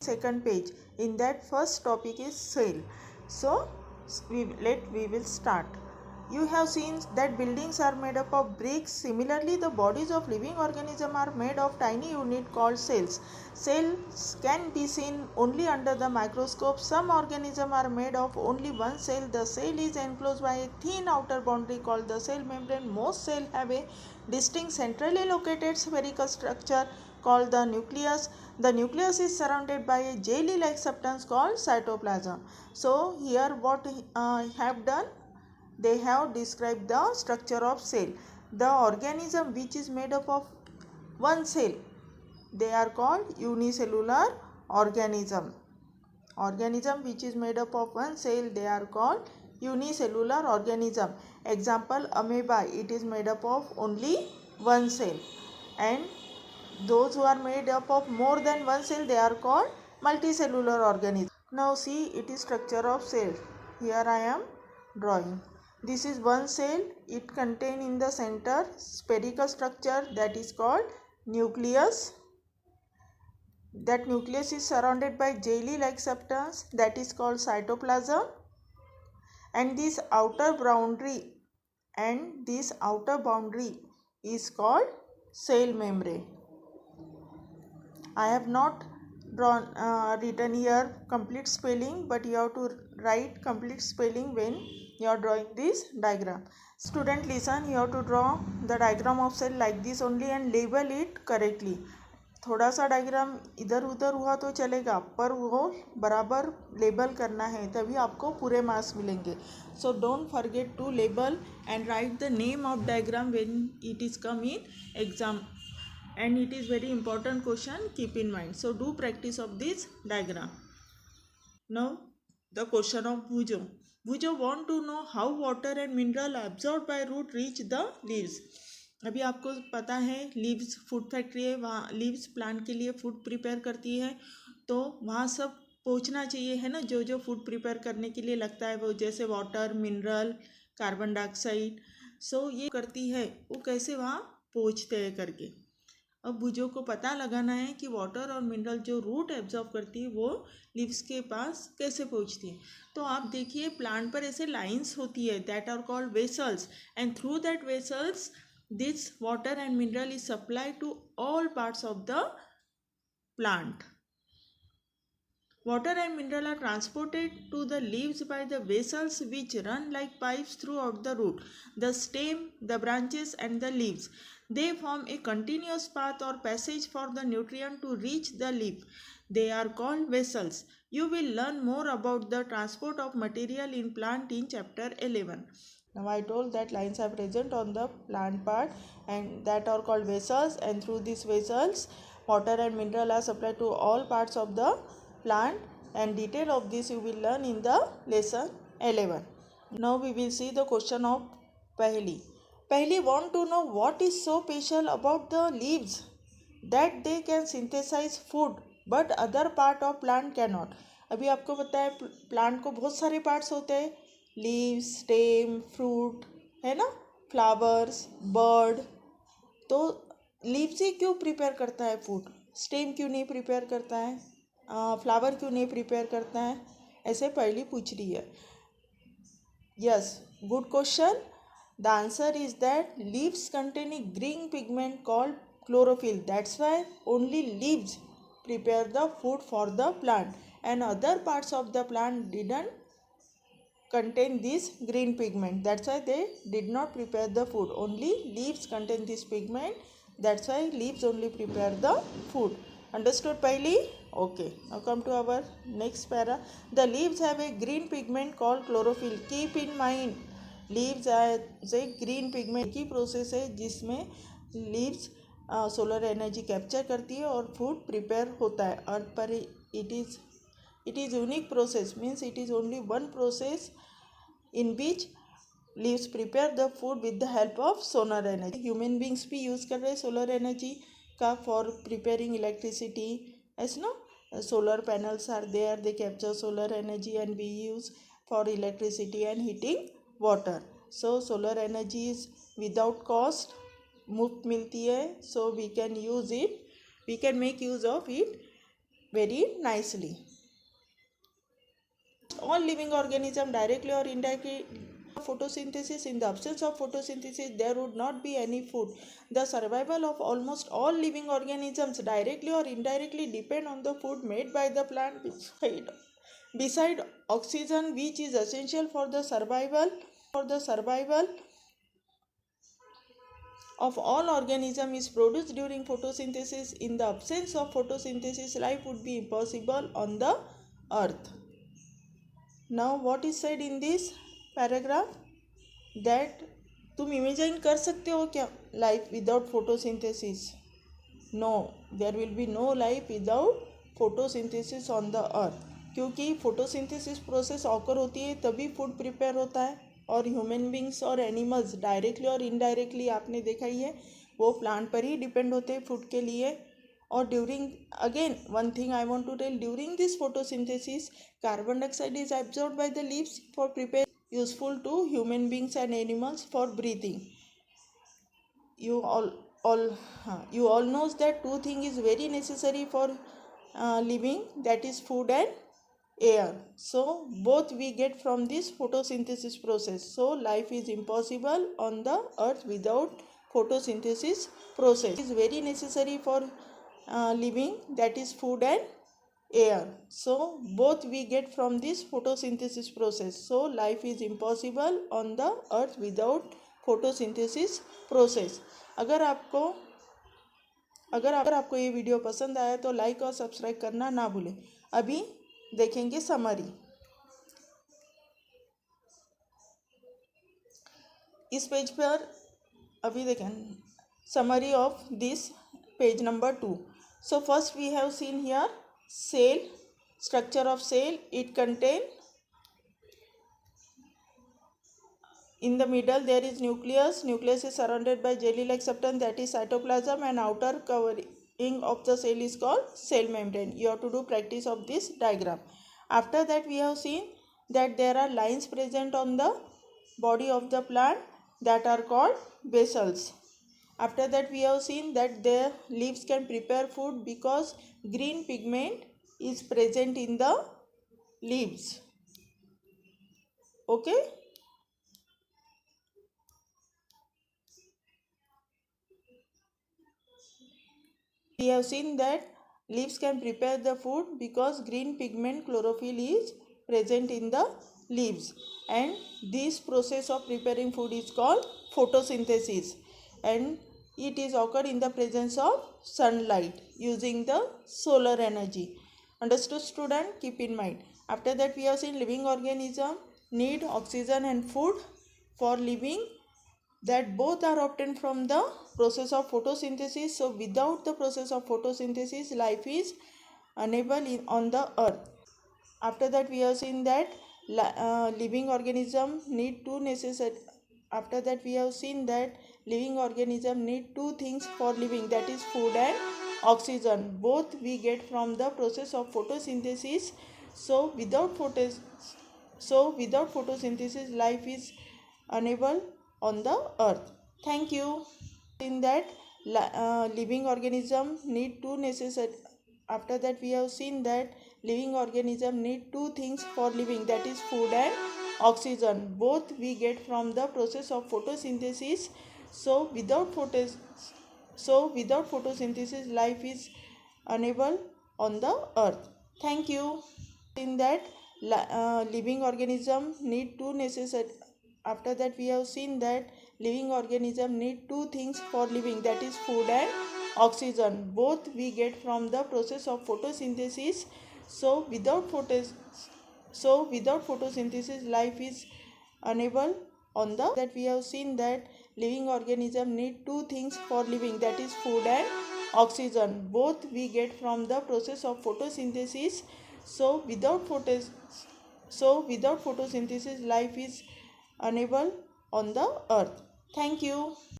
second page. In that first topic is cell. So we will start. You have seen that buildings are made up of bricks. Similarly, the bodies of living organisms are made of tiny units called cells. Cells can be seen only under the microscope. Some organisms are made of only one cell. The cell is enclosed by a thin outer boundary called the cell membrane. Most cells have a distinct centrally located spherical structure called the nucleus. The nucleus is surrounded by a jelly-like substance called cytoplasm. So here what have done? They have described the structure of cell. The organism which is made up of one cell, they are called unicellular organism. Organism which is made up of one cell, they are called unicellular organism. Example, amoeba, it is made up of only one cell. And those who are made up of more than one cell, they are called multicellular organism. Now see, it is structure of cell. Here I am drawing. This is one cell. It contains in the center spherical structure that is called nucleus. That nucleus is surrounded by jelly-like substance that is called cytoplasm. And this outer boundary is called cell membrane. I have not written here complete spelling, but you have to write complete spelling when you are drawing this diagram. Student, listen, you have to draw the diagram of cell like this only and label it correctly. थोड़ा सा diagram इधर उधर हुआ तो चलेगा, पर वो बराबर लेबल करना है, तभी आपको पूरे मार्क्स मिलेंगे. So don't forget to label and write the name of diagram when it is come in exam. And it is very important question, keep in mind. So do practice of this diagram. Now the question of Bhujo. Bhujo want to know how water and mineral absorbed by root reach the leaves. अभी आपको पता है leaves food factory है, वहाँ leaves plant के लिए food prepare करती है, तो वहाँ सब पहुँचना चाहिए है ना. जो जो फूड प्रिपेयर करने के लिए लगता है वो, जैसे वाटर, मिनरल, कार्बन डाइऑक्साइड, सो ये करती है, वो कैसे वहाँ पहुँचते हैं करके. अब भुजों को पता लगाना है कि वाटर और मिनरल जो रूट एब्जॉर्ब करती है वो लीव्स के पास कैसे पहुंचती है. तो आप देखिए प्लांट पर ऐसे लाइंस होती है, that are called vessels, and through that vessels this water and mineral is supplied to all parts of the plant. Water and mineral are transported to the leaves by the vessels which run like pipes throughout the root, the stem, the branches and the leaves. They form a continuous path or passage for the nutrient to reach the leaf. They are called vessels. You will learn more about the transport of material in plant in chapter 11. Now I told that lines are present on the plant part and that are called vessels, and through these vessels water and mineral are supplied to all parts of the plant, and detail of this you will learn in the lesson 11. Now we will see the question of Paheli. Paheli want to know what is so special about the leaves that they can synthesize food but other part of plant cannot. अभी आपको पता है plant को बहुत सारे parts होते हैं, leaves, stem, fruit, है ना, फ्लावर्स, बर्ड. तो लीव्स ही क्यों प्रिपेयर करता है फूड, स्टेम क्यों नहीं प्रिपेयर करता है, फ्लावर क्यों नहीं प्रिपेयर करता है, ऐसे पहली पूछ रही है. Yes, good question. The answer is that leaves contain a green pigment called chlorophyll. That's why only leaves prepare the food for the plant and other parts of the plant didn't contain this green pigment. That's why they did not prepare the food. Only leaves contain this pigment. That's why leaves only prepare the food. Understood Paheli? Okay. Now come to our next para. The leaves have a green pigment called chlorophyll. Keep in mind, leaves has a green pigment की process है जिसमें leaves solar energy capture करती है और food prepare होता है अर्थ पर. It is unique process, means it is only one process in which leaves prepare the food with the help of solar energy. Human beings भी use कर रहे हैं सोलर एनर्जी का for preparing electricity. As know, solar panels are there, they capture solar energy and we use for electricity and heating water. So solar energy is without cost, मुफ्त मिलती है, so we can use it, we can make use of it very nicely. All living organisms directly or indirectly photosynthesis. In the absence of photosynthesis, there would not be any food. The survival of almost all living organisms directly or indirectly depend on the food made by the plant beside oxygen, which is essential for the survival of all organisms, is produced during photosynthesis. In the absence of photosynthesis, life would be impossible on the earth. Now what is said in this paragraph, that तुम imagine कर सकते हो क्या life without photosynthesis? No, there will be no life without photosynthesis on the earth, क्योंकि photosynthesis process occur होती है तभी food prepare होता है, और ह्यूमन बींग्स और एनिमल्स डायरेक्टली और इनडायरेक्टली आपने देखा ही है वो प्लांट पर ही डिपेंड होते हैं फूड के लिए. और during, again one thing I want to tell, during this photosynthesis carbon dioxide is absorbed by the leaves for prepare useful to human beings and animals for breathing. You all knows that two thing is very necessary for living, that is food and air. So both we get from this photosynthesis process. So life is impossible on the earth without photosynthesis process. It is very necessary for living, that is food and air. So both we get from this photosynthesis process. So life is impossible on the earth without photosynthesis process. अगर आपको ये video पसंद आया तो like और subscribe करना ना भूलें. अभी देखेंगे समरी. इस पेज पर अभी देखें summary of this page number 2. So first we have seen here cell, structure of cell. It contain, in the middle there is nucleus. Nucleus is surrounded by jelly like substance, that is cytoplasm, and outer covering of the cell is called cell membrane. You have to do practice of this diagram. After that we have seen that there are lines present on the body of the plant that are called vessels. After that we have seen that the leaves can prepare food because green pigment is present in the leaves. Okay. We have seen that leaves can prepare the food because green pigment chlorophyll is present in the leaves, and this process of preparing food is called photosynthesis, and it is occurred in the presence of sunlight using the solar energy. Understood, student? Keep in mind. After that we have seen living organism need oxygen and food for living, that both are obtained from the process of photosynthesis. So without the process of photosynthesis, life is unable on the earth. After that we have seen that living organism need two necessary. After that we have seen that living organism need two things for living, that is food and oxygen. Both we get from the process of photosynthesis. So without photosynthesis, life is unable on the earth. Thank you. In that living organism need two necessary. After that we have seen that living organism need two things for living, that is food and oxygen. Both we get from the process of photosynthesis. So without photosynthesis, life is unable on the earth. Thank you. In that living organism need two necessary. After that we have seen that living organism need two things for living, that is food and oxygen. Both we get from the process of photosynthesis. So without photosynthesis, life is unable on the. That we have seen that living organism need two things for living, that is food and oxygen. Both we get from the process of photosynthesis. So without photosynthesis, life is unable on the earth. Thank you.